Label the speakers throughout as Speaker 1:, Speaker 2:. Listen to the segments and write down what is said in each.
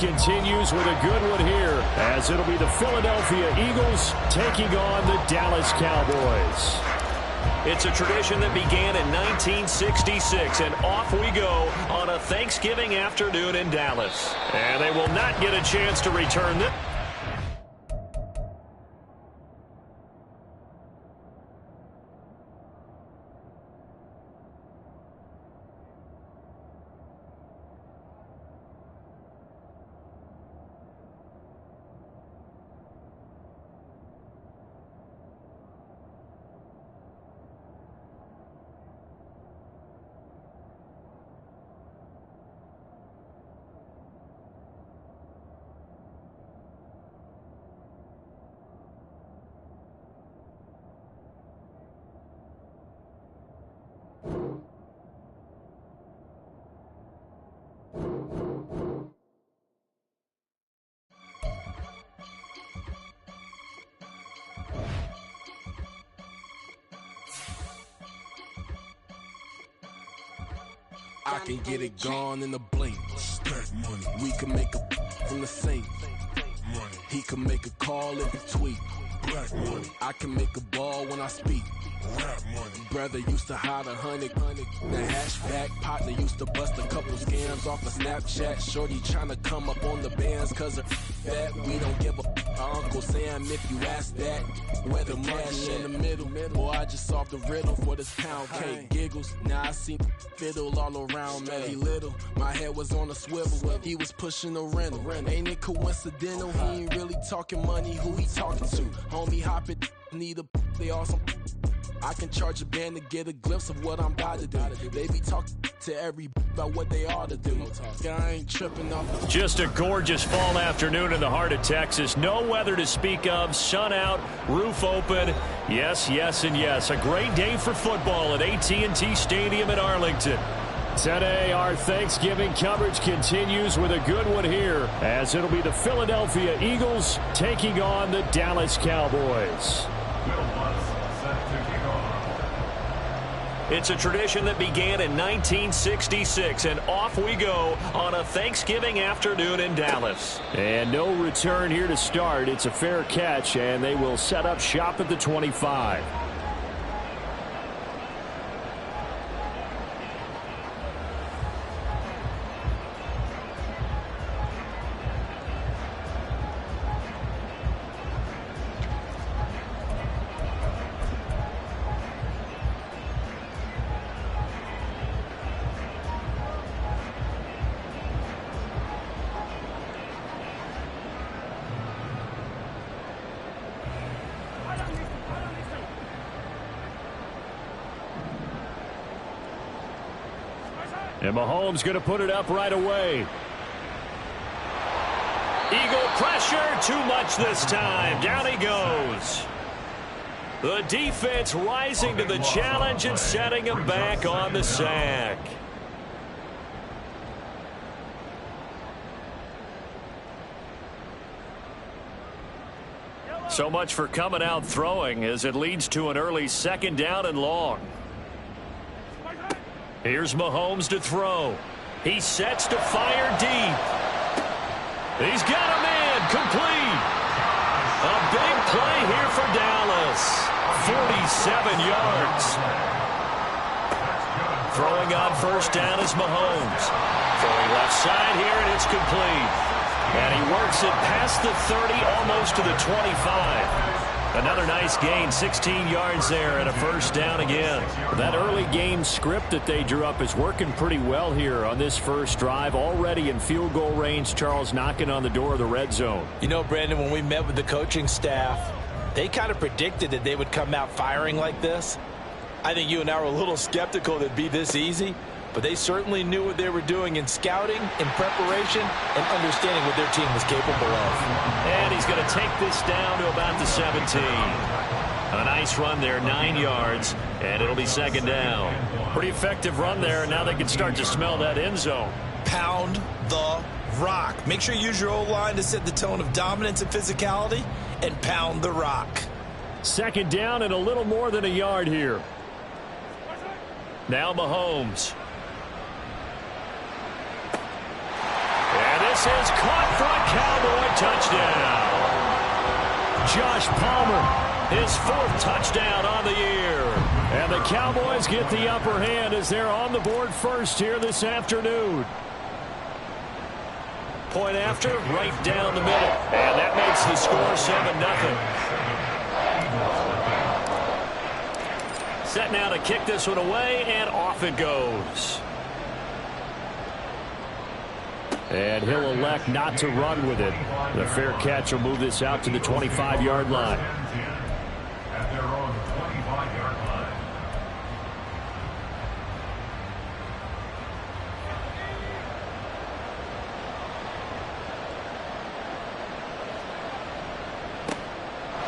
Speaker 1: continues with a good one here, as it'll be the Philadelphia Eagles taking on the Dallas Cowboys.
Speaker 2: It's a tradition that began in 1966, and off we go on a Thanksgiving afternoon in Dallas.
Speaker 1: And they will not get a chance to return this.
Speaker 3: I can get it gone in a blink. Stack money. We can make a from the sink. Money. He can make a call if he tweet. Black money. I can make a ball when I speak. Rap money. Brother used to hide 100. The hatchback partner used to bust a couple scams off of Snapchat. Shorty tryna come up on the bands cause of that. We don't give a Uncle Sam if you ask that. Where the money in the middle. Boy, I just solved the riddle for this pound cake. Giggles. Now I see fiddle all around me. He little. My head was on a swivel. He was pushing a rental. Ain't it coincidental? He ain't really talking money. Who he talking to? Homie hoppin'. Need a they awesome. I can charge a band to get a glimpse of what I'm about to do. They be talking to every about what they ought to do. I ain't tripping off.
Speaker 1: Just a gorgeous fall afternoon in the heart of Texas. No weather to speak of. Sun out, roof open. Yes, yes, and yes. A great day for football at AT&T Stadium in Arlington. Today, our Thanksgiving coverage continues with a good one here, as it'll be the Philadelphia Eagles taking on the Dallas Cowboys.
Speaker 2: It's a tradition that began in 1966, and off we go on a Thanksgiving afternoon in Dallas.
Speaker 1: And no return here to start. It's a fair catch, and they will set up shop at the 25. And Mahomes going to put it up right away.
Speaker 2: Eagle pressure, too much this time. Down he goes. The defense rising to the challenge and setting him back on the sack.
Speaker 1: So much for coming out throwing, as it leads to an early second down and long. Here's Mahomes to throw. He sets to fire deep. He's got a man complete. A big play here for Dallas. 47 yards. Throwing on first down is Mahomes. Throwing left side here, and it's complete. And he works it past the 30, almost to the 25. Another nice gain, 16 yards there, and a first down again. That early game script that they drew up is working pretty well here on this first drive. Already in field goal range, Charles, knocking on the door of the red zone.
Speaker 4: You know, Brandon, when we met with the coaching staff, they kind of predicted that they would come out firing like this. I think you and I were a little skeptical that it'd be this easy, but they certainly knew what they were doing in scouting, in preparation, and understanding what their team was capable of.
Speaker 2: And he's going to take this down to about the 17. A nice run there, 9 yards, and it'll be second down.
Speaker 1: Pretty effective run there, and now they can start to smell that end zone.
Speaker 4: Pound the rock. Make sure you use your O-line to set the tone of dominance and physicality, and pound the rock.
Speaker 1: Second down and a little more than a yard here. Now Mahomes. And this is caught Josh Palmer, his 4th touchdown on the year. And the Cowboys get the upper hand as they're on the board first here this afternoon. Point after, right down the middle. And that makes the score 7-0. Set now to kick this one away, and off it goes. And he'll elect not to run with it. The fair catch will move this out to the 25-yard line.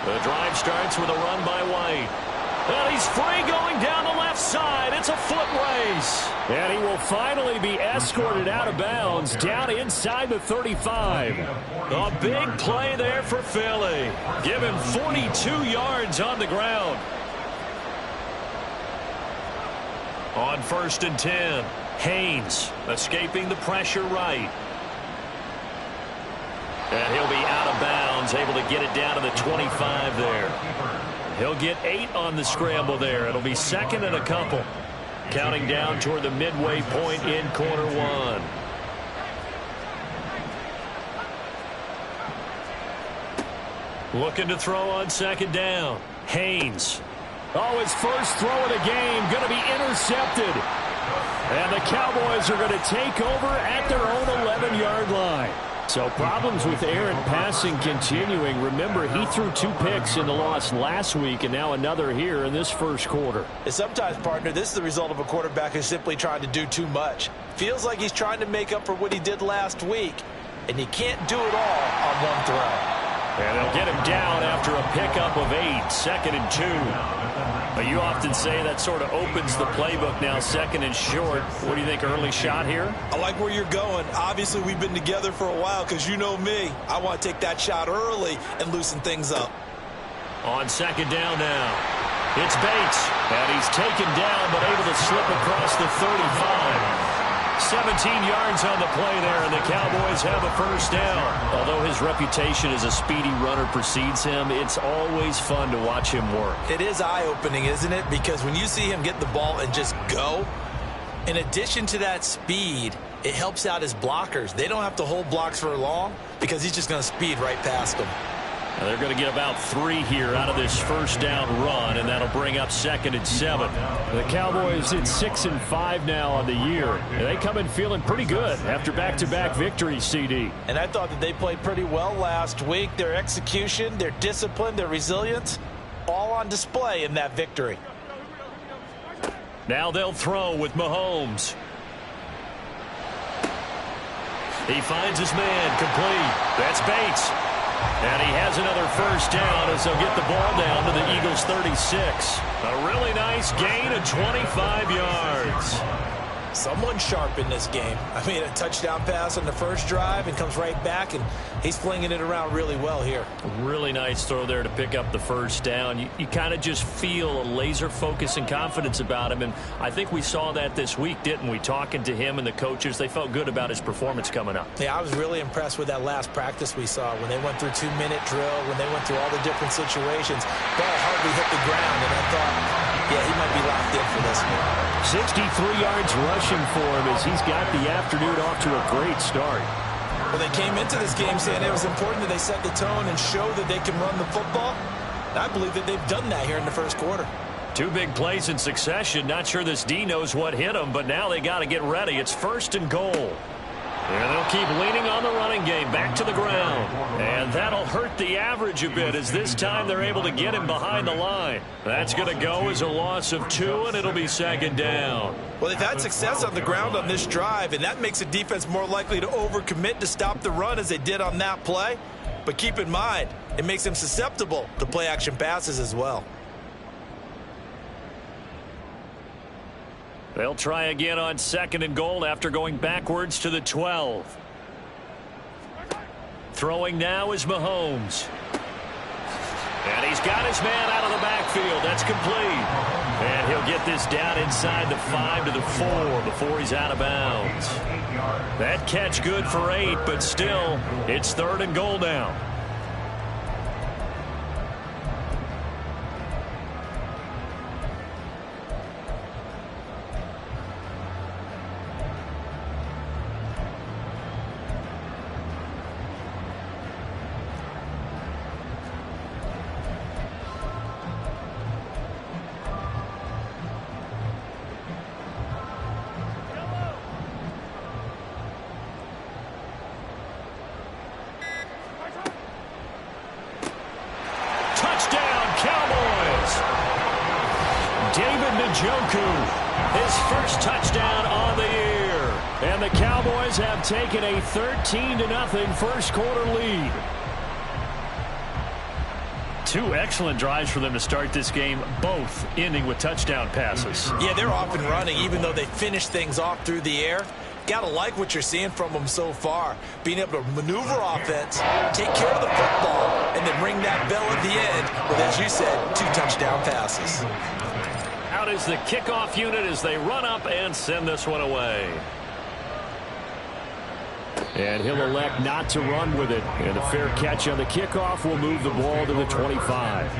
Speaker 1: The drive starts with a run by White. And he's free going down the left side. It's a foot race. And he will finally be escorted out of bounds down inside the 35. A big play there for Philly. Give him 42 yards on the ground. On 1st and 10, Haynes escaping the pressure right. And he'll be out of bounds, able to get it down to the 25 there. He'll get 8 on the scramble there. It'll be 2nd and a couple. Counting down toward the midway point in quarter 1. Looking to throw on 2nd down. Haynes. Oh, his first throw of the game going to be intercepted. And the Cowboys are going to take over at their own 11-yard line. So problems with Aaron passing continuing. Remember, he threw 2 picks in the loss last week and now another here in this first quarter.
Speaker 4: And sometimes, partner, this is the result of a quarterback who's simply trying to do too much. Feels like he's trying to make up for what he did last week, and you can't do it all on one throw.
Speaker 1: And they'll get him down after a pickup of 8, 2nd and 2. But you often say that sort of opens the playbook now, 2nd and short. What do you think, early shot here?
Speaker 5: I like where you're going. Obviously, we've been together for a while because you know me. I want to take that shot early and loosen things up.
Speaker 1: On 2nd down now, it's Bates. And he's taken down but able to slip across the 35. 17 yards on the play there, and the Cowboys have a first down. Although his reputation as a speedy runner precedes him, it's always fun to watch him work.
Speaker 4: It is eye-opening, isn't it? Because when you see him get the ball and just go, in addition to that speed, it helps out his blockers. They don't have to hold blocks for long because he's just going to speed right past them.
Speaker 1: Now they're going to get about 3 here out of this first down run, and that'll bring up 2nd and 7. The Cowboys at 6 and 5 now on the year. And they come in feeling pretty good after back-to-back victories, CD.
Speaker 4: And I thought that they played pretty well last week. Their execution, their discipline, their resilience, all on display in that victory.
Speaker 1: Now they'll throw with Mahomes. He finds his man complete. That's Bates. And he has another first down as they'll get the ball down to the Eagles' 36. A really nice gain of 25 yards.
Speaker 4: Someone sharp in this game. I mean, a touchdown pass on the first drive and comes right back, and he's flinging it around really well here.
Speaker 1: Really nice throw there to pick up the first down. You kind of just feel a laser focus and confidence about him, and I think we saw that this week, didn't we? Talking to him and the coaches, they felt good about his performance coming up.
Speaker 4: Yeah, I was really impressed with that last practice we saw when they went through 2-minute drill, when they went through all the different situations. Ball hardly hit the ground, and I thought, yeah, he might be locked in for this one.
Speaker 1: 63 yards rushing for him as he's got the afternoon off to a great start.
Speaker 5: Well, they came into this game saying it was important that they set the tone and show that they can run the football. And I believe that they've done that here in the first quarter.
Speaker 1: 2 big plays in succession. Not sure this D knows what hit him, but now they got to get ready. It's 1st and goal. And they'll keep leaning on the running game back to the ground. And that'll hurt the average a bit as this time they're able to get him behind the line. That's going to go as a loss of 2, and it'll be 2nd down.
Speaker 5: Well, they've had success on the ground on this drive, and that makes a defense more likely to overcommit to stop the run as they did on that play. But keep in mind, it makes them susceptible to play-action passes as well.
Speaker 1: They'll try again on 2nd and goal after going backwards to the 12. Throwing now is Mahomes. And he's got his man out of the backfield. That's complete. And he'll get this down inside the 5 to the 4 before he's out of bounds. That catch good for 8, but still, it's 3rd and goal now. Njoku, his first touchdown on the year. And the Cowboys have taken a 13-0 first quarter lead. Two excellent drives for them to start this game, both ending with touchdown passes.
Speaker 5: Yeah, they're off and running, even though they finish things off through the air. Gotta like what you're seeing from them so far. Being able to maneuver offense, take care of the football, and then ring that bell at the end with, as you said, 2 touchdown passes.
Speaker 1: Out is the kickoff unit as they run up and send this one away. And he'll elect not to run with it. And a fair catch on the kickoff will move the ball to the 25.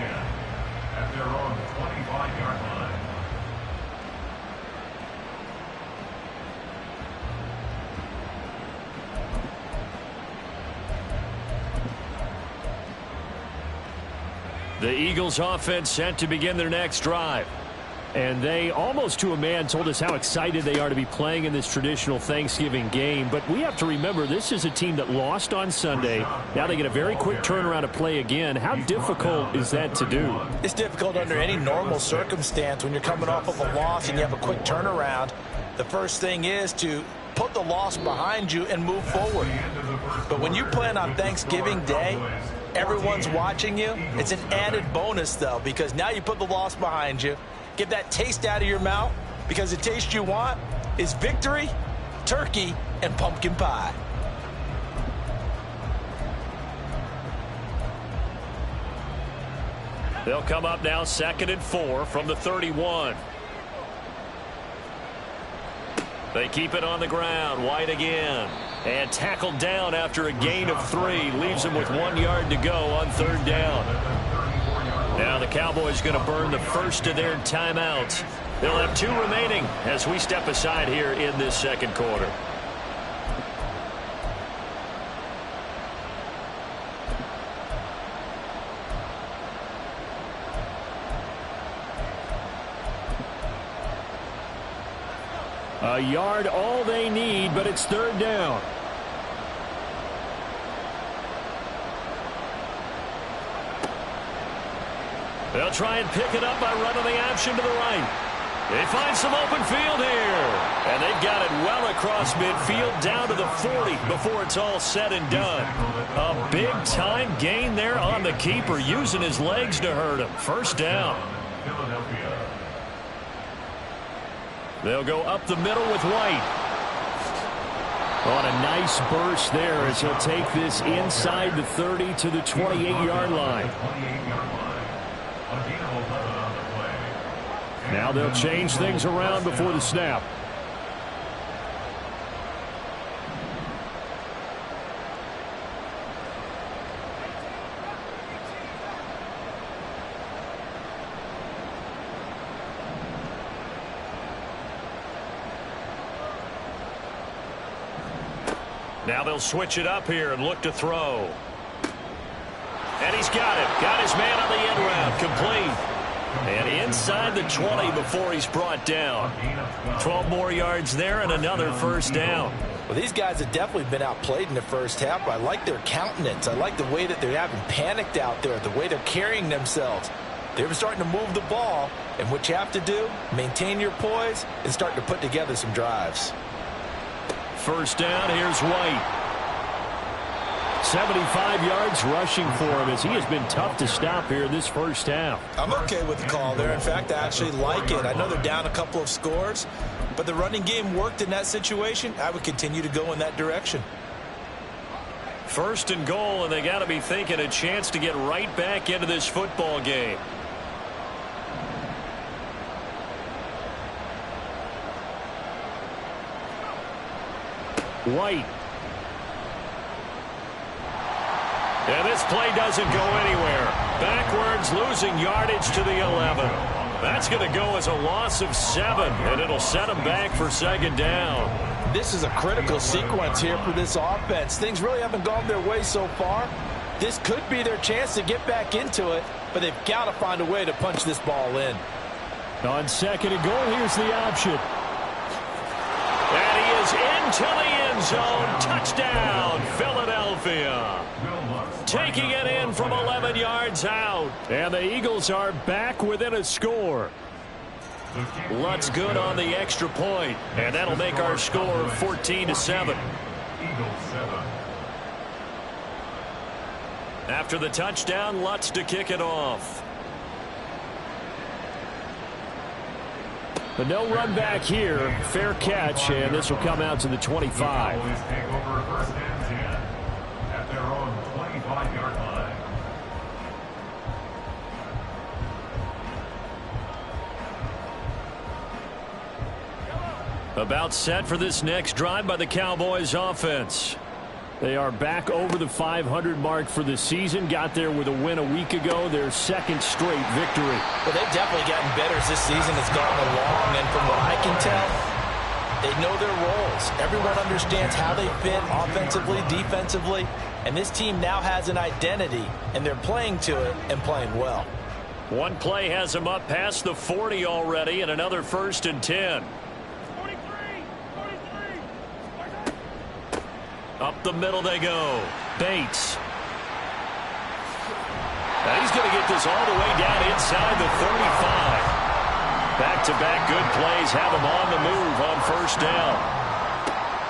Speaker 1: The Eagles offense set to begin their next drive. And they, almost to a man, told us how excited they are to be playing in this traditional Thanksgiving game. But we have to remember, this is a team that lost on Sunday. Now they get a very quick turnaround to play again. How difficult is that to do?
Speaker 5: It's difficult under any normal circumstance when you're coming off of a loss and you have a quick turnaround. The first thing is to put the loss behind you and move forward. But when you play on Thanksgiving Day, everyone's watching you. It's an added bonus, though, because now you put the loss behind you. Get that taste out of your mouth, because the taste you want is victory, turkey, and pumpkin pie.
Speaker 1: They'll come up now 2nd and 4 from the 31. They keep it on the ground. White again. And tackled down after a gain of 3. Leaves him with 1 yard to go on 3rd down. Now the Cowboys going to burn the first of their timeouts. They'll have 2 remaining as we step aside here in this second quarter. A yard all they need, but it's 3rd down. They'll try and pick it up by running the option to the right. They find some open field here. And they've got it well across midfield down to the 40 before it's all said and done. A big-time gain there on the keeper, using his legs to hurt him. 1st down. They'll go up the middle with White. On a nice burst there as he'll take this inside the 30 to the 28-yard line. Now they'll change things around before the snap. Now they'll switch it up here and look to throw. And he's got it. Got his man on the end round. Complete. And inside the 20 before he's brought down. 12 more yards there and another 1st down.
Speaker 5: Well, these guys have definitely been outplayed in the first half, but I like their countenance. I like the way that they're having panicked out there, the way they're carrying themselves. They're starting to move the ball, and what you have to do, maintain your poise and start to put together some drives.
Speaker 1: 1st down, here's White. 75 yards rushing for him as he has been tough to stop here in this first half.
Speaker 5: I'm okay with the call there. In fact, I actually like it. I know they're down a couple of scores, but the running game worked in that situation. I would continue to go in that direction.
Speaker 1: 1st and goal, and they got to be thinking a chance to get right back into this football game. White. And this play doesn't go anywhere. Backwards, losing yardage to the 11. That's going to go as a loss of 7, and it'll set them back for 2nd down.
Speaker 5: This is a critical sequence here for this offense. Things really haven't gone their way so far. This could be their chance to get back into it, but they've got to find a way to punch this ball in.
Speaker 1: On 2nd and goal, here's the option. And he is into the end zone. Touchdown, Philadelphia. Taking it in from 11 yards out. And the Eagles are back within a score. Lutz good on the extra point, and that'll make our score 14-7. After the touchdown, Lutz to kick it off.
Speaker 2: But no run back here. Fair catch, and this will come out to the 25.
Speaker 6: At their own 25-yard line.
Speaker 1: About set for this next drive by the Cowboys offense.
Speaker 2: They are back over the 500 mark for the season. Got there with a win a week ago. Their second straight victory.
Speaker 5: Well, they've definitely gotten better as this season has gone along. And from what I can tell, they know their roles. Everyone understands how they fit offensively, defensively. And this team now has an identity, and they're playing to it and playing well.
Speaker 1: One play has them up past the 40 already, and another 1st and 10. Up the middle they go. Bates. Now he's going to get this all the way down inside the 35. Back-to-back good plays have him on the move on 1st down.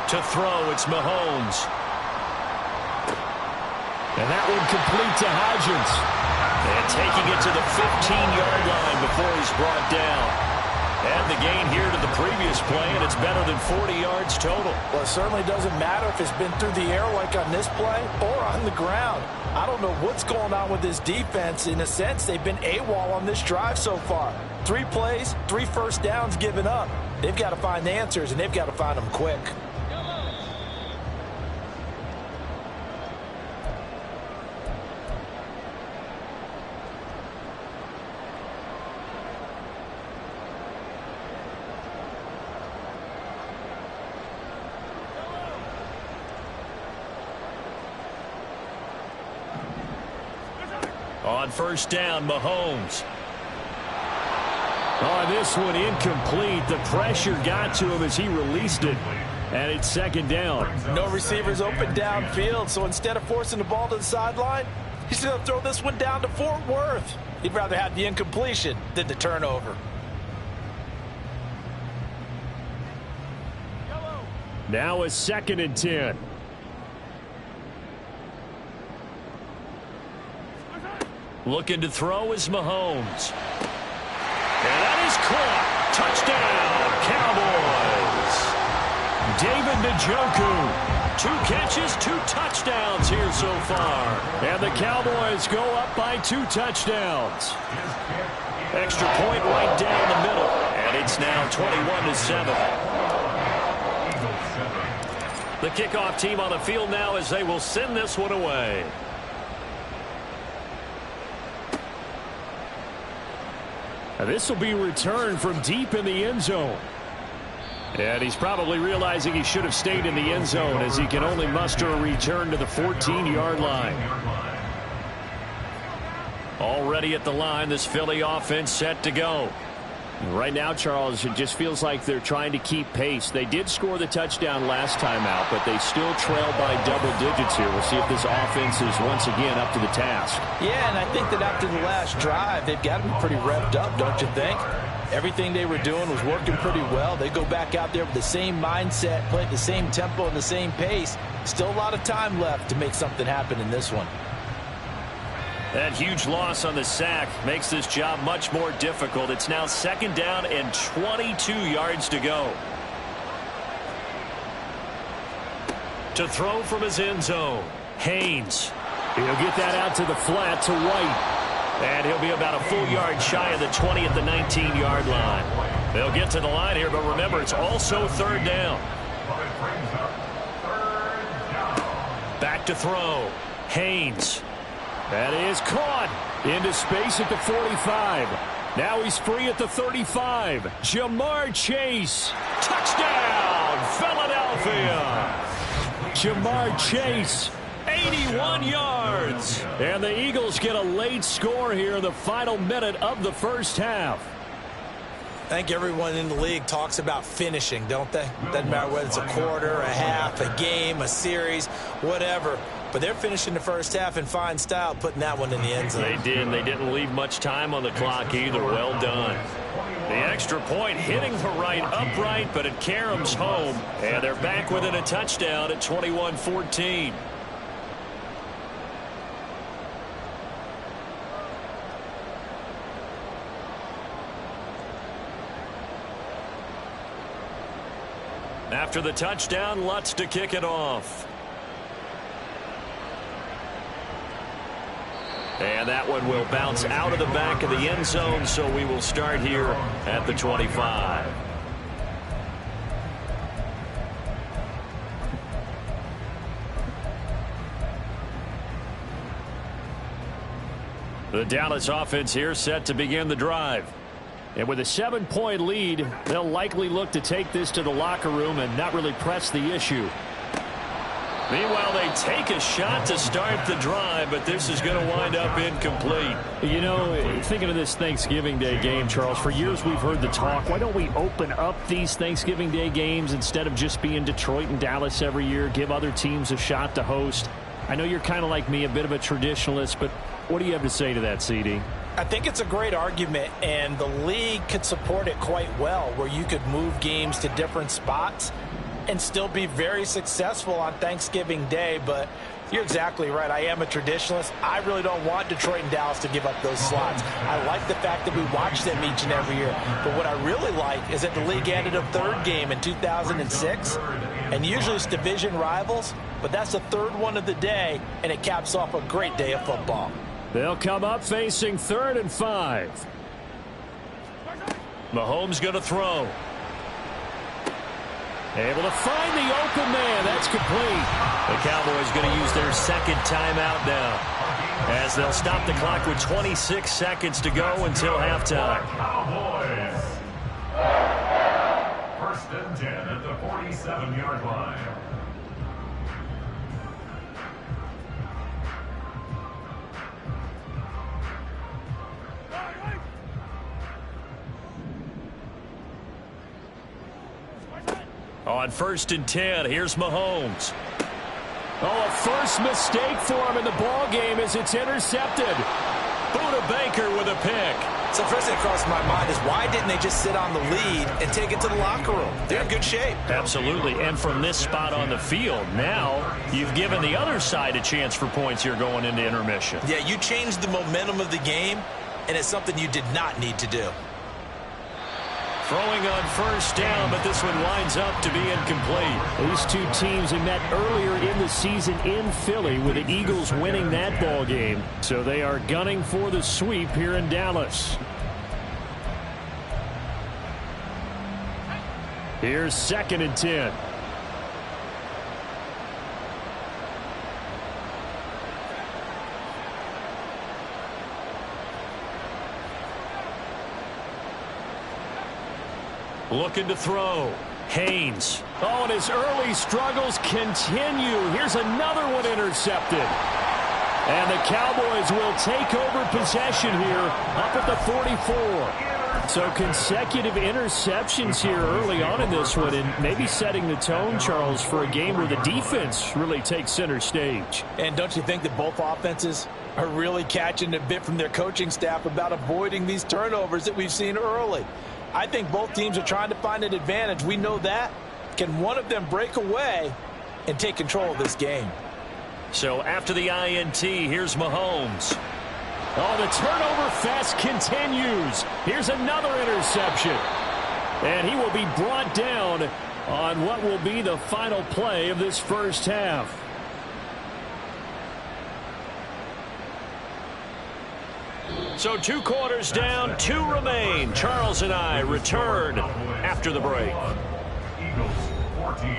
Speaker 1: To throw, it's Mahomes.
Speaker 2: And that one complete to Hodgins.
Speaker 1: And taking it to the 15-yard line before he's brought down. And the gain here to the previous play, and it's better than 40 yards total.
Speaker 5: Well, it certainly doesn't matter if it's been through the air like on this play or on the ground. I don't know what's going on with this defense. In a sense, they've been AWOL on this drive so far. 3 plays, 3 first downs given up. They've got to find the answers, and they've got to find them quick.
Speaker 1: On 1st down, Mahomes.
Speaker 2: Oh, this one incomplete. The pressure got to him as he released it. And it's 2nd down.
Speaker 5: No receivers open downfield, so instead of forcing the ball to the sideline, he's going to throw this one down to Fort Worth. He'd rather have the incompletion than the turnover.
Speaker 2: Now a 2nd and 10.
Speaker 1: Looking to throw is Mahomes. And that is caught. Touchdown, Cowboys. David Njoku. 2 catches, 2 touchdowns here so far.
Speaker 2: And the Cowboys go up by 2 touchdowns.
Speaker 1: Extra point right down the middle. And it's now 21-7. The kickoff team on the field now as they will send this one away.
Speaker 2: Now this will be returned from deep in the end zone. And he's probably realizing he should have stayed in the end zone as he can only muster a return to the 14-yard line.
Speaker 1: Already at the line, this Philly offense set to go.
Speaker 2: Right now, Charles, it just feels like they're trying to keep pace. They did score the touchdown last time out, but they still trail by double digits here. We'll see if this offense is once again up to the task.
Speaker 5: Yeah, and I think that after the last drive, they've got to be pretty revved up, don't you think? Everything they were doing was working pretty well. They go back out there with the same mindset, play at the same tempo and the same pace. Still a lot of time left to make something happen in this one.
Speaker 1: That huge loss on the sack makes this job much more difficult. It's now 2nd down and 22 yards to go. To throw from his end zone, Haynes.
Speaker 2: He'll get that out to the flat to White.
Speaker 1: And he'll be about a full yard shy of the 20 at the 19-yard line. They'll get to the line here, but remember, it's also 3rd down. Back to throw, Haynes.
Speaker 2: That is caught into space at the 45. Now he's free at the 35. Jamar Chase.
Speaker 1: Touchdown, Philadelphia.
Speaker 2: Jamar Chase, 81 yards. And the Eagles get a late score here in the final minute of the 1st half.
Speaker 5: I think everyone in the league talks about finishing, don't they? Doesn't matter whether it's a quarter, a half, a game, a series, whatever. But they're finishing the first half in fine style, putting that one in the end zone.
Speaker 2: They did. They didn't leave much time on the clock either. Well done. The extra point hitting the right upright, but it caroms home. And they're back within a touchdown at 21-14. After the touchdown, Lutz to kick it off. And that one will bounce out of the back of the end zone, so we will start here at the 25. The Dallas offense here set to begin the drive. And with a 7-point lead, they'll likely look to take this to the locker room and not really press the issue. Meanwhile, they take a shot to start the drive, but this is going to wind up incomplete. You know, thinking of this Thanksgiving Day game, Charles, for years we've heard the talk, why don't we open up these Thanksgiving Day games instead of just being Detroit and Dallas every year, give other teams a shot to host? I know you're kind of like me, a bit of a traditionalist, but what do you have to say to that, CD?
Speaker 5: I think it's a great argument, and the league could support it quite well, where you could move games to different spots and still be very successful on Thanksgiving Day. But you're exactly right. I am a traditionalist. I really don't want Detroit and Dallas to give up those slots. I like the fact that we watch them each and every year. But what I really like is that the league added a third game in 2006. And usually it's division rivals, but that's the third one of the day, and it caps off a great day of football.
Speaker 2: They'll come up facing 3rd and 5. Mahomes going to throw. Able to find the open man. That's complete. The Cowboys going to use their second timeout now, as they'll stop the clock with 26 seconds to go until halftime.
Speaker 6: Cowboys. 1st and 10 at the 47-yard line.
Speaker 2: On 1st and 10, here's Mahomes. Oh, a first mistake for him in the ball game as it's intercepted. Buda Baker with a pick.
Speaker 5: So first thing that crossed my mind is, why didn't they just sit on the lead and take it to the locker room? They're in good shape.
Speaker 2: Absolutely, and from this spot on the field, now you've given the other side a chance for points here going into intermission.
Speaker 5: Yeah, you changed the momentum of the game, and it's something you did not need to do.
Speaker 2: Throwing on 1st down, but this one winds up to be incomplete. These two teams had met earlier in the season in Philly, with the Eagles winning that ball game. So they are gunning for the sweep here in Dallas. Here's 2nd and 10. Looking to throw. Haynes. Oh, and his early struggles continue. Here's another one intercepted. And the Cowboys will take over possession here up at the 44. So consecutive interceptions here early on in this one, and maybe setting the tone, Charles, for a game where the defense really takes center stage.
Speaker 5: And don't you think that both offenses are really catching a bit from their coaching staff about avoiding these turnovers that we've seen early? I think both teams are trying to find an advantage. We know that. Can one of them break away and take control of this game?
Speaker 2: So after the INT, here's Mahomes. Oh, the turnover fest continues. Here's another interception. And he will be brought down on what will be the final play of this first half. So 2 quarters down, 2 remain. Charles and I return after the break.
Speaker 6: Eagles 14.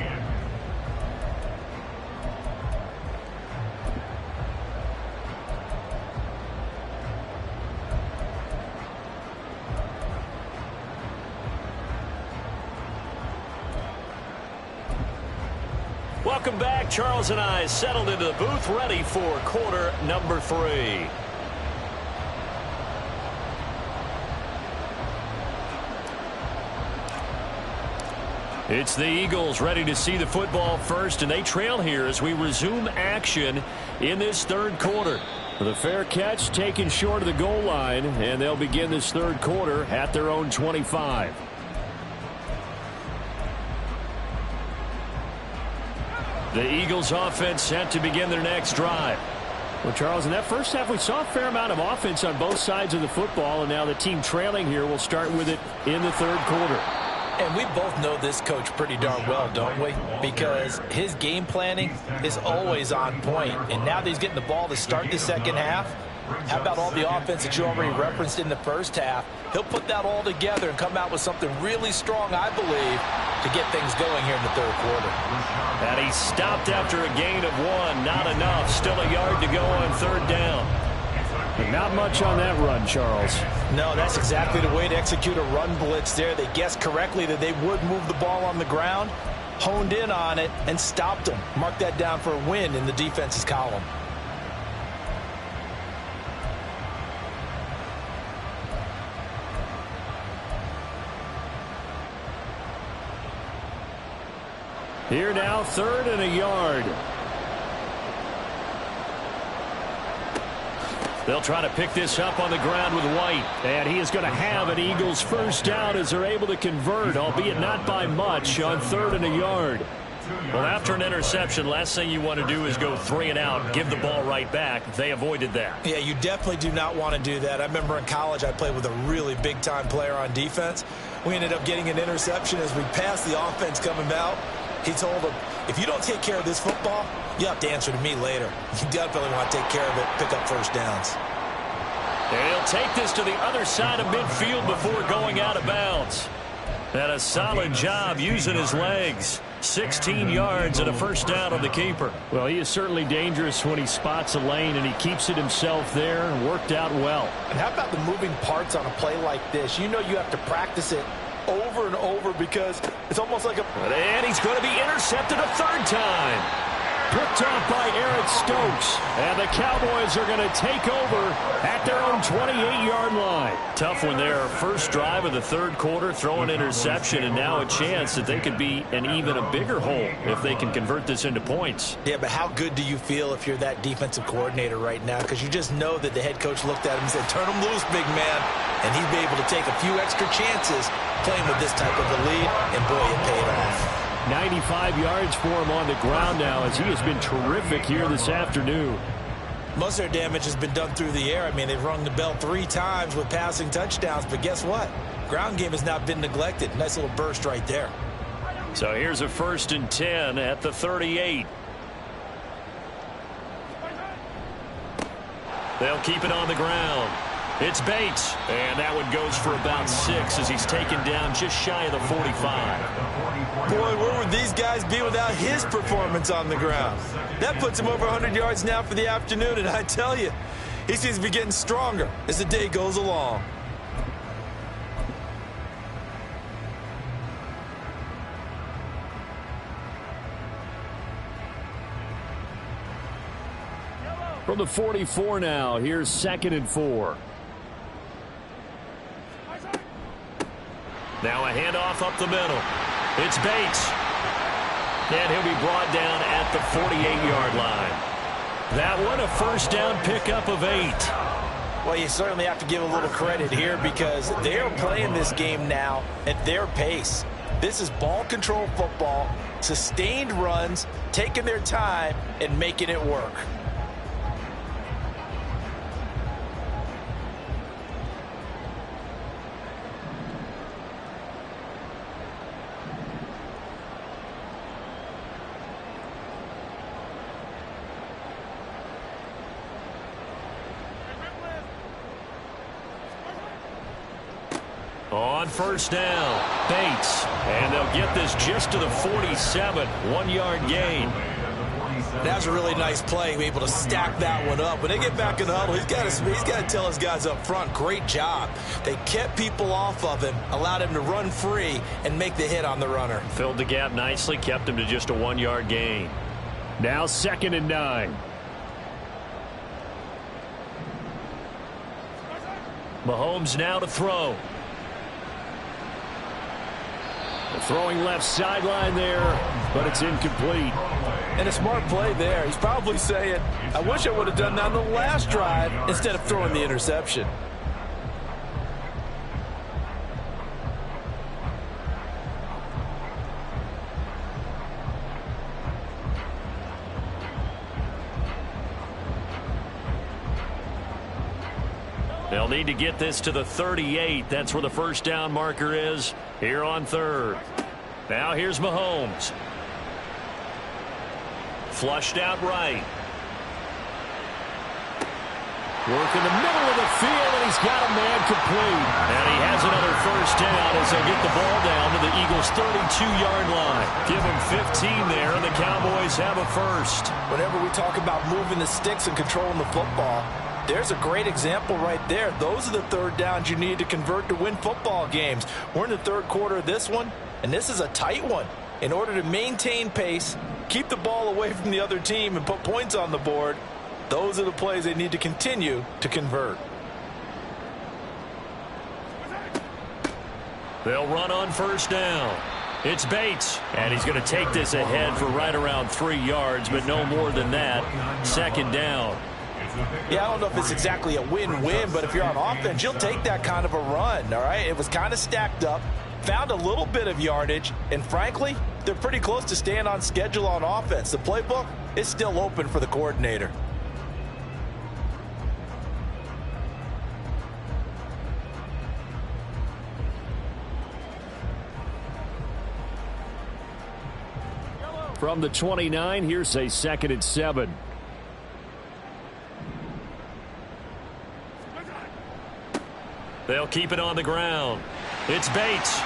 Speaker 2: Welcome back. Charles and I settled into the booth, ready for quarter number 3. It's the Eagles ready to see the football first, and they trail here as we resume action in this third quarter. The fair catch taken short of the goal line, and they'll begin this third quarter at their own 25. The Eagles offense set to begin their next drive. Well, Charles, in that first half, we saw a fair amount of offense on both sides of the football, and now the team trailing here will start with it in the third quarter.
Speaker 5: And we both know this coach pretty darn well, don't we? Because his game planning is always on point. And now that he's getting the ball to start the second half, how about all the offense that you already referenced in the first half? He'll put that all together and come out with something really strong, I believe, to get things going here in the third quarter.
Speaker 1: And he stopped after a gain of 1. Not enough. Still a yard to go on third down.
Speaker 2: But not much on that run, Charles.
Speaker 5: No, that's exactly the way to execute a run blitz there. They guessed correctly that they would move the ball on the ground, honed in on it, and stopped them. Mark that down for a win in the defense's column.
Speaker 2: Here now, 3rd and a yard.
Speaker 1: They'll try to pick this up on the ground with White.
Speaker 2: And he is going to have an Eagles first down as they're able to convert, albeit not by much, on 3rd and a yard.
Speaker 1: Well, after an interception, last thing you want to do is go 3 and out, give the ball right back. They avoided that.
Speaker 5: Yeah, you definitely do not want to do that. I remember in college I played with a really big-time player on defense. We ended up getting an interception as we passed the offense coming out. He told him, if you don't take care of this football, you have to answer to me later. You definitely want to take care of it, pick up first downs.
Speaker 1: And he'll take this to the other side of midfield before going out of bounds. And a solid job using his legs. 16 yards and a first down on the keeper.
Speaker 2: Well, he is certainly dangerous when he spots a lane, and he keeps it himself there and worked out well.
Speaker 5: And how about the moving parts on a play like this? You know you have to practice it over and over because it's almost like a...
Speaker 1: And he's going to be intercepted a 3rd time.
Speaker 2: Picked off by Eric Stokes. And the Cowboys are going to take over at their own 28-yard line.
Speaker 1: Tough one there. First drive of the third quarter, throw an interception, and now a chance that they could be in even a bigger hole if they can convert this into points.
Speaker 5: Yeah, but how good do you feel if you're that defensive coordinator right now? Because you just know that the head coach looked at him and said, turn him loose, big man. And he'd be able to take a few extra chances playing with this type of a lead, and boy, it paid off.
Speaker 2: 95 yards for him on the ground now as he has been terrific here this afternoon.
Speaker 5: Most of their damage has been done through the air. I mean, they've rung the bell 3 times with passing touchdowns, but guess what? Ground game has not been neglected. Nice little burst right there.
Speaker 1: So here's a 1st and 10 at the 38. They'll keep it on the ground. It's Bates, and that one goes for about 6 as he's taken down just shy of the 45.
Speaker 5: Boy, where would these guys be without his performance on the ground? That puts him over 100 yards now for the afternoon, and I tell you, he seems to be getting stronger as the day goes along.
Speaker 2: From the 44 now, here's 2nd and 4.
Speaker 1: Now a handoff up the middle. It's Bates. And he'll be brought down at the 48-yard line. That one a first down pickup of 8.
Speaker 5: Well, you certainly have to give a little credit here because they're playing this game now at their pace. This is ball control football, sustained runs, taking their time, and making it work.
Speaker 1: On first down, Bates. And they'll get this just to the 47, 1-yard gain.
Speaker 5: That was a really nice play, able to stack that one up. When they get back in the huddle, he's got to tell his guys up front, great job. They kept people off of him, allowed him to run free, and make the hit on the runner.
Speaker 1: Filled the gap nicely, kept him to just a 1-yard gain.
Speaker 2: Now 2nd and 9.
Speaker 1: Mahomes now to throw.
Speaker 2: Throwing left sideline there, but it's incomplete.
Speaker 5: And a smart play there. He's probably saying, I wish I would have done that on the last drive instead of throwing the interception.
Speaker 1: They'll need to get this to the 38. That's where the first down marker is here on third. Now here's Mahomes. Flushed out right.
Speaker 2: Work in the middle of the field, and he's got a man complete.
Speaker 1: And he has another first down as they get the ball down to the Eagles' 32-yard line. Give him 15 there, and the Cowboys have a first.
Speaker 5: Whenever we talk about moving the sticks and controlling the football, there's a great example right there. Those are the third downs you need to convert to win football games. We're in the third quarter of this one, and this is a tight one. In order to maintain pace, keep the ball away from the other team, and put points on the board, those are the plays they need to continue to convert.
Speaker 1: They'll run on first down. It's Bates, and he's going to take this ahead for right around 3 yards, but no more than that. Second down.
Speaker 5: Yeah, I don't know if it's exactly a win-win, but if you're on offense, you'll take that kind of a run, all right? It was kind of stacked up, found a little bit of yardage, and frankly, they're pretty close to staying on schedule on offense. The playbook is still open for the coordinator.
Speaker 2: From the 29, here's a 2nd and 7.
Speaker 1: They'll keep it on the ground. It's Bates.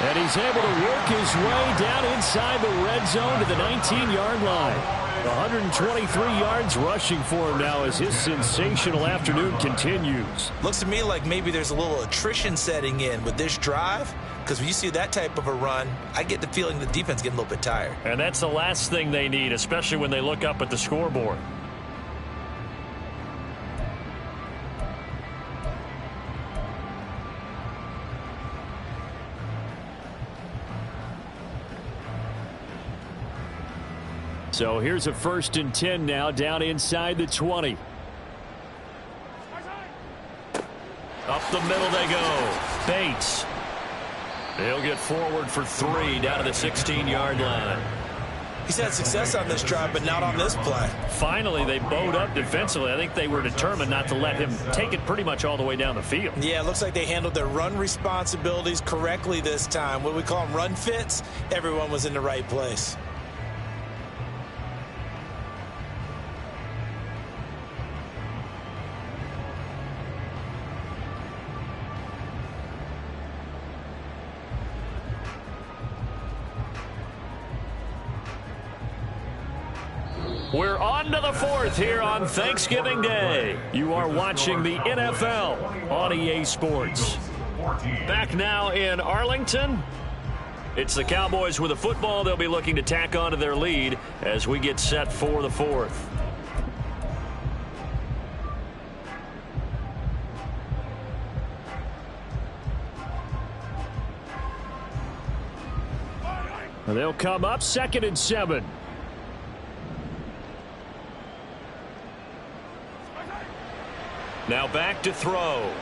Speaker 2: And he's able to work his way down inside the red zone to the 19-yard line. 123 yards rushing for him now as his sensational afternoon continues.
Speaker 5: Looks to me like maybe there's a little attrition setting in with this drive, because when you see that type of a run, I get the feeling the defense getting a little bit tired.
Speaker 1: And that's the last thing they need, especially when they look up at the scoreboard.
Speaker 2: So here's a 1st and 10 now down inside the 20.
Speaker 1: Up the middle they go. Bates. He'll get forward for 3 down to the 16-yard line.
Speaker 5: He's had success on this drive, but not on this play.
Speaker 1: Finally, they bowed up defensively. I think they were determined not to let him take it pretty much all the way down the field.
Speaker 5: Yeah, it looks like they handled their run responsibilities correctly this time. What we call them run fits, everyone was in the right place.
Speaker 1: We're on to the 4th here on Thanksgiving Day. You are watching the NFL on EA Sports. Back now in Arlington. It's the Cowboys with the football. They'll be looking to tack on to their lead as we get set for the 4th.
Speaker 2: They'll come up 2nd and 7.
Speaker 1: Now back to throw.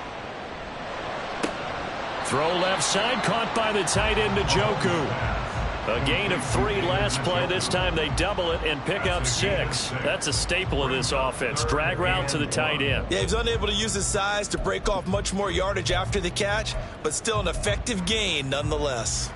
Speaker 1: Throw left side, caught by the tight end Njoku. A gain of 3 last play. This time they double it and pick up 6. That's a staple of this offense. Drag route to the tight end.
Speaker 5: Yeah, he's unable to use his size to break off much more yardage after the catch, but still an effective gain nonetheless.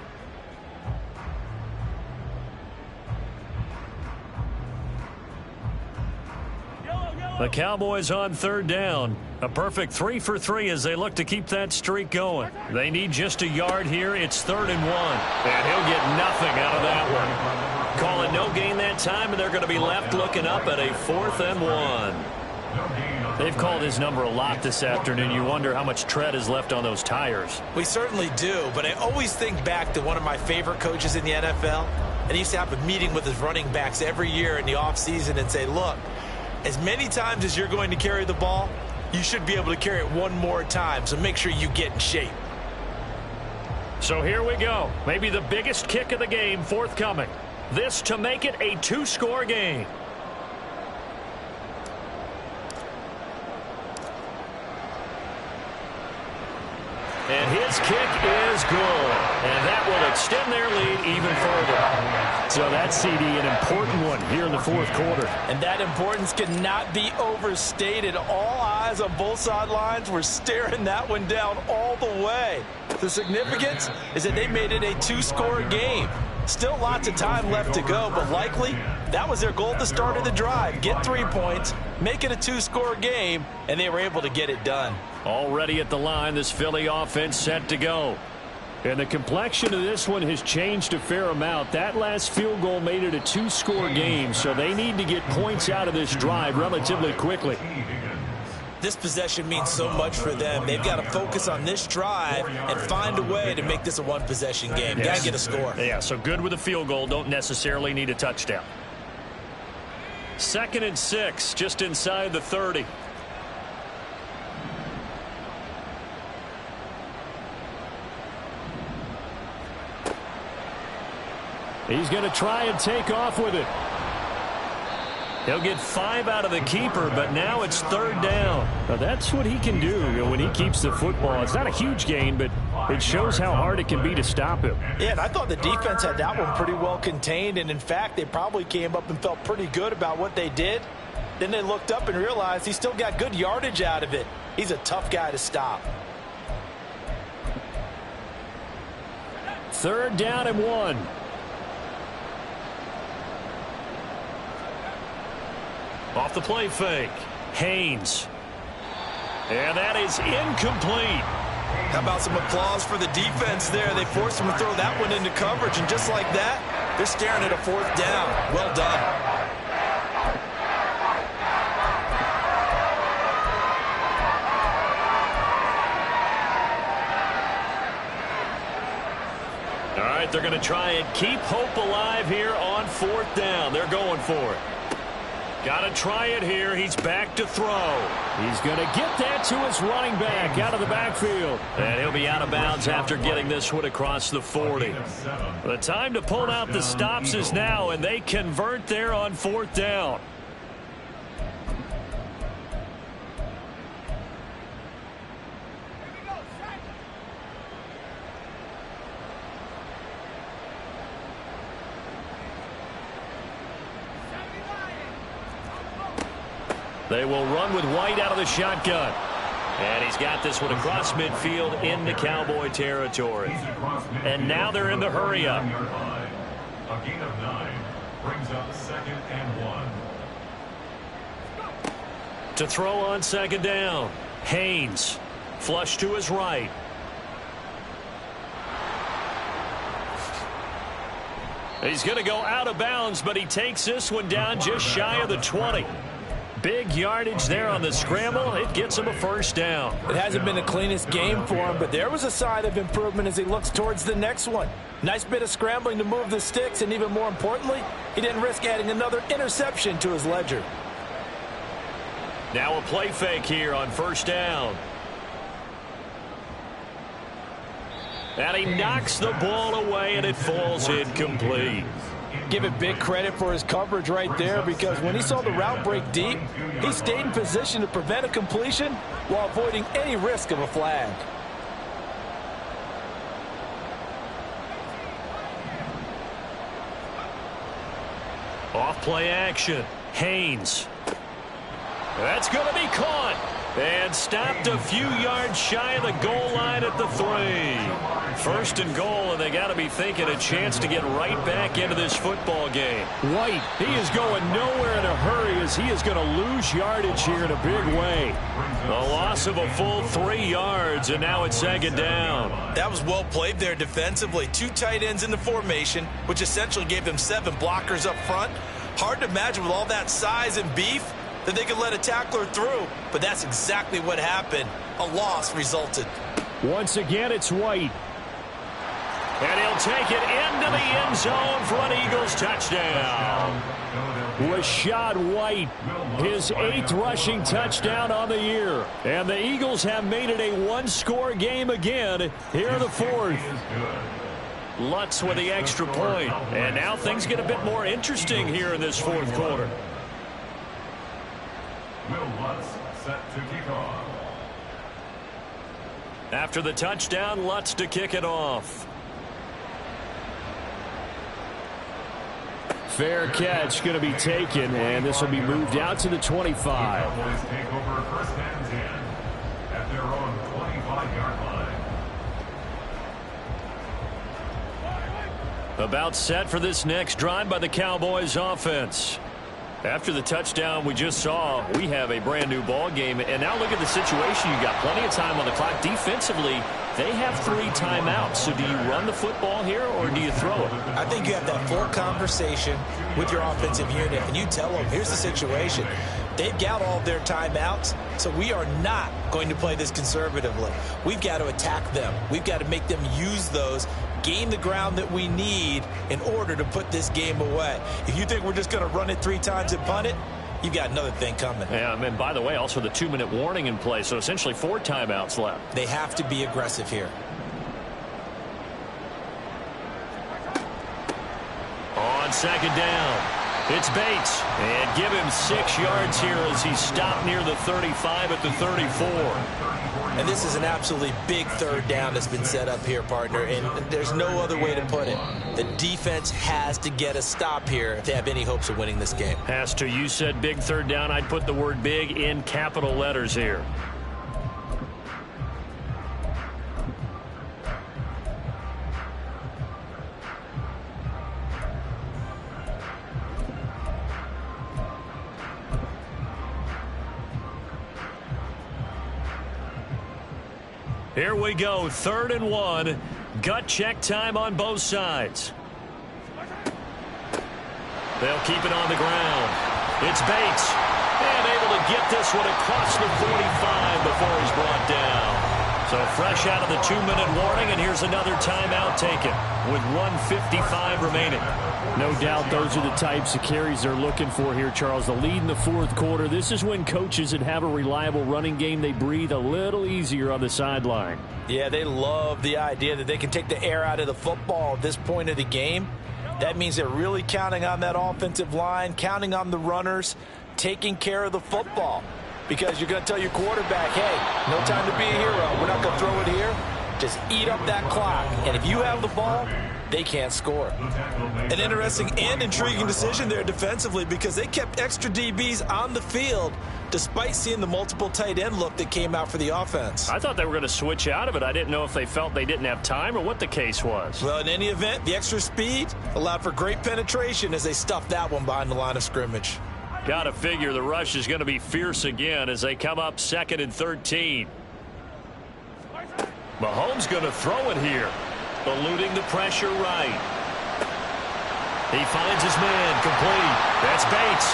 Speaker 1: The Cowboys on 3rd down. A perfect 3 for 3 as they look to keep that streak going. They need just a yard here. It's 3rd and 1. And he'll get nothing out of that one. Call it no gain that time, and they're going to be left looking up at a 4th and 1. They've called his number a lot this afternoon. You wonder how much tread is left on those tires.
Speaker 5: We certainly do, but I always think back to one of my favorite coaches in the NFL. And he used to have a meeting with his running backs every year in the offseason and say, look, as many times as you're going to carry the ball, you should be able to carry it one more time, so make sure you get in shape.
Speaker 2: So here we go. Maybe the biggest kick of the game forthcoming. This to make it a two-score game. And his kick is good. And that will extend their lead even further. So that CD, an important one here in the fourth quarter.
Speaker 5: And that importance cannot be overstated. All eyes on both sidelines were staring that one down all the way. The significance is that they made it a two-score game. Still lots of time left to go, but likely that was their goal at the start of the drive. Get 3 points, make it a two-score game, and they were able to get it done.
Speaker 2: Already at the line, this Philly offense set to go. And the complexion of this one has changed a fair amount. That last field goal made it a two-score game, so they need to get points out of this drive relatively quickly.
Speaker 5: This possession means so much for them. They've got to focus on this drive and find a way to make this a one-possession game. Got to get a score.
Speaker 2: Yeah, so good with a field goal. Don't necessarily need a touchdown. 2nd and 6, just inside the 30. He's going to try and take off with it. He'll get 5 out of the keeper, but now it's 3rd down. Now that's what he can do when he keeps the football. It's not a huge gain, but it shows how hard it can be to stop him.
Speaker 5: Yeah, and I thought the defense had that one pretty well contained, and in fact, they probably came up and felt pretty good about what they did. Then they looked up and realized he still got good yardage out of it. He's a tough guy to stop.
Speaker 2: 3rd down and 1. Off the play fake. Haynes. And that is incomplete.
Speaker 5: How about some applause for the defense there? They forced him to throw that one into coverage, and just like that, they're staring at a 4th down. Well done.
Speaker 2: All right, they're going to try and keep hope alive here on 4th down. They're going for it. Got to try it here. He's back to throw. He's going to get that to his running back out of the backfield. And he'll be out of bounds after getting this one across the 40. The time to pull out the stops is now, and they convert there on 4th down. They will run with White out of the shotgun. And he's got this one across midfield into Cowboy territory. And now they're in the hurry-up.
Speaker 6: A gain of 9 brings up 2nd and 1.
Speaker 2: To throw on 2nd down. Haynes. Flush to his right. He's going to go out of bounds, but he takes this one down just shy of the 20. Big yardage there on the scramble. It gets him a 1st down.
Speaker 5: It hasn't been the cleanest game for him, but there was a sign of improvement as he looks towards the next one. Nice bit of scrambling to move the sticks, and even more importantly, he didn't risk adding another interception to his ledger.
Speaker 2: Now a play fake here on 1st down. And he knocks the ball away, and it falls incomplete.
Speaker 5: Give it big credit for his coverage right there, because when he saw the route break deep, he stayed in position to prevent a completion while avoiding any risk of a flag.
Speaker 2: Off play action. Haynes. That's going to be caught. And stopped a few yards shy of the goal line at the 3. 1st and goal, and they got to be thinking a chance to get right back into this football game. White, he is going nowhere in a hurry as he is going to lose yardage here in a big way. A loss of a full 3 yards, and now it's 2nd down.
Speaker 5: That was well played there defensively. 2 tight ends in the formation, which essentially gave them 7 blockers up front. Hard to imagine with all that size and beef that they could let a tackler through, but that's exactly what happened. A loss resulted.
Speaker 2: Once again, it's White. And he'll take it into the end zone for an Eagles touchdown. Rashad White, his 8th rushing touchdown on the year. And the Eagles have made it a one-score game again here in the 4th.
Speaker 1: Lutz with the extra point. And now things get a bit more interesting here in this 4th quarter.
Speaker 6: Will Lutz set to kick off.
Speaker 1: After the touchdown, Lutz to kick it off.
Speaker 2: Fair catch going to be taken, and this will be moved out to the 25.
Speaker 6: Cowboys take over first and 10 at their own 25-yard line.
Speaker 1: About set for this next drive by the Cowboys offense. After the touchdown we just saw, we have a brand new ball game. And now look at the situation. You got plenty of time on the clock. Defensively, they have 3 timeouts. So do you run the football here or do you throw it?
Speaker 5: I think you have that full conversation with your offensive unit, and you tell them, here's the situation. They've got all of their timeouts, so we are not going to play this conservatively. We've got to attack them. We've got to make them use those, gain the ground that we need in order to put this game away. If you think we're just going to run it 3 times and punt it, you've got another thing coming.
Speaker 1: Yeah, and by the way, also the 2-minute warning in play, so essentially 4 timeouts left.
Speaker 5: They have to be aggressive here.
Speaker 1: On second down, it's Bates. And give him 6 yards here as he stopped near the 35 at the 34.
Speaker 5: And this is an absolutely big 3rd down that's been set up here, partner, and there's no other way to put it. The defense has to get a stop here if they have any hopes of winning this game.
Speaker 1: Pastor, you said big 3rd down. I'd put the word big in capital letters here. Here we go, 3rd and 1. Gut check time on both sides. They'll keep it on the ground. It's Bates. And able to get this one across the 45 before he's brought down. So fresh out of the 2-minute warning, and here's another timeout taken with 1:55 remaining.
Speaker 2: No doubt those are the types of carries they're looking for here, Charles. The lead in the 4th quarter. This is when coaches that have a reliable running game, they breathe a little easier on the sideline.
Speaker 5: Yeah, they love the idea that they can take the air out of the football at this point of the game. That means they're really counting on that offensive line, counting on the runners, taking care of the football. Because you're going to tell your quarterback, hey, no time to be a hero. We're not going to throw it here. Just eat up that clock. And if you have the ball, they can't score. An interesting and intriguing decision there defensively because they kept extra DBs on the field despite seeing the multiple tight end look that came out for the offense.
Speaker 1: I thought they were going to switch out of it. I didn't know if they felt they didn't have time or what the case was.
Speaker 5: Well, in any event, the extra speed allowed for great penetration as they stuffed that one behind the line of scrimmage.
Speaker 1: Got to figure the rush is going to be fierce again as they come up 2nd and 13. Mahomes going to throw it here. Eluding the pressure right. He finds his man complete. That's Bates.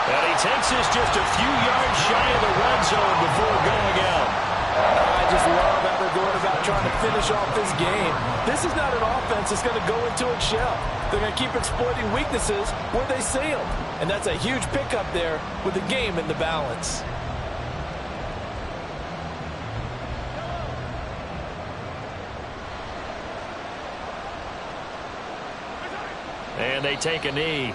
Speaker 1: And he takes this just a few yards shy of the red zone before going out.
Speaker 5: I just love how they're going about trying to finish off this game. This is not an offense that's going to go into its shell. They're going to keep exploiting weaknesses where they see them. And that's a huge pickup there with the game in the balance.
Speaker 1: And they take a knee.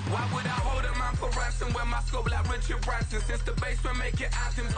Speaker 7: Why would I hold up my for ransom when my scope like Richard Branson? Since the basement make it items